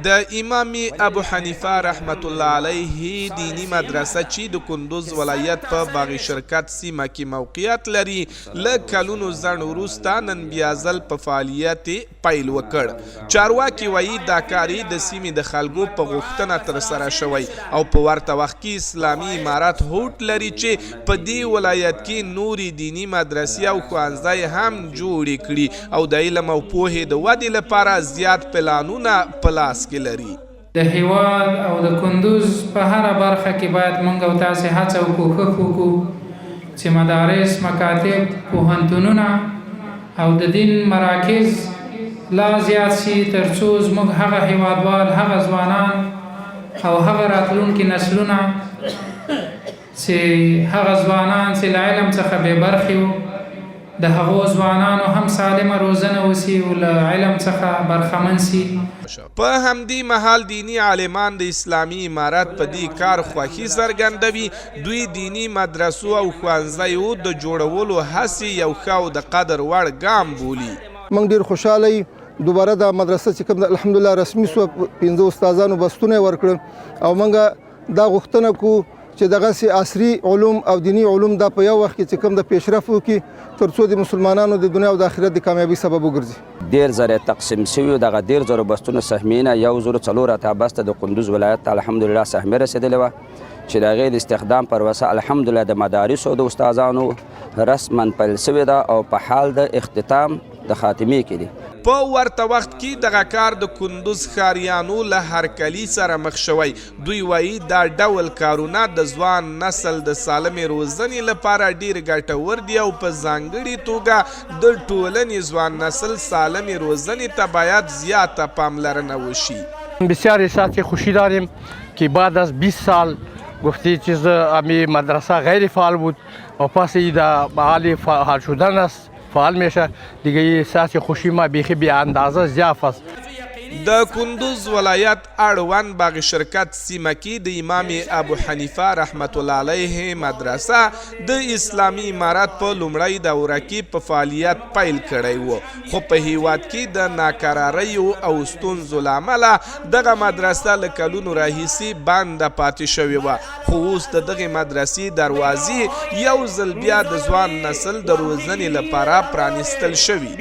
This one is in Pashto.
د امام ابو حنیفه رحمت الله علیه دینی مدرسه چې د کندوز ولایت په باغ شرکت سیمه کې موقعیت لري له کلونو ځنډ وروسته نن بیا ځل په فعالیت پیل وکړ. چارواکي وایي دا کار د سیمې د خلکو په غوښتنه ترسره شوی او په ورته وخت کې اسلامي امارت هوډ لري چې په دې ولایت کې نوري دینی مدرسې او ښوونځي هم جوړې کړي او د علم او پوهې د ودې لپاره زیات پلانونه په لاس کې لري. د هیواد او د کندوز په هره برخه کې باید موږ او تاسې هڅه او کوښښ وکړو چې مدارس، مکاتب، پوهنتونونه او د دین مراکز لا زیات شي تر څو زموږ هغه هیوادوال، هغه ځوانان او هغه راتلونکي نسلونه چې هغه ځوانان چې له علم څخه بې برخې وو د هغو ځوانانو هم سالمه روزنه وسي او له علم څخه برخمن سي. په همدې مهال دینی عالمان د اسلامي امارت په دې کار خوښي څرګندوي. دوی دینی مدرسو او ښوونځیو د جوړولو هڅې یو ښه او د قدر وړ ګام بولي. موږ ډېر خوشحاله یو دوباره دا مدرسه چې کوم الحمدلله رسمي سوه 15 استادانو بستونه یې ورکړل او موږ دا غوښتنه کوو چې دغسې عصري علوم او دینی علوم دا په یو وخت کې چې کوم د پیشرفت وکړي تر څو د مسلمانانو د دنیا او د آخرت د کامیابۍ سبب وګرځي. ډېر ځله تقسیم شوي دغه 10,000 بستونه سهمیې نه 1,400 اتیا بسته د کندوز ولایت ته الحمدلله سهمې رسېدلې وه چې د هغې د استخدام پروسه الحمدلله د مدارسو د استادانو رسما پیل شوې ده او په حال د اختتام د خاتمې کې دي. په ورته وخت کې دغه کار د کندوز ښاریانو له هرکلي سره مخ شوی. دوی وایي دا ډول کارونه د ځوان نسل د سالمې روزنې لپاره ډیر ګټور دي او په ځانګړې توګه د ټولنې ځوان نسل سالمې روزنې ته باید زیاته پاملرنه وشي. بسیار احساس خوشی داریم که بعد از 20 سال گفتی چیز امی مدرسه غیر فعال بود و پس در حال فعال شدن است فعال میشه دیگه احساس خوشی ما بیخی بی اندازه ضعف است. د کندوز ولایت اړوند باغ شرکت سیمه کې د امام ابو حنیفه رحمت الله علیه مدرسه د اسلامي امارت په لومړۍ دوره کې په فعالیت پیل کړی و، خو په هیواد کې د ناکراریو او ستونزو له امله دغه مدرسه له کلونو راهیسې بنده پاتې شوې وه. خو اوس د دغې مدرسې دروازې یو ځل بیا د ځوان نسل د روزنې لپاره پرانیستل شوي.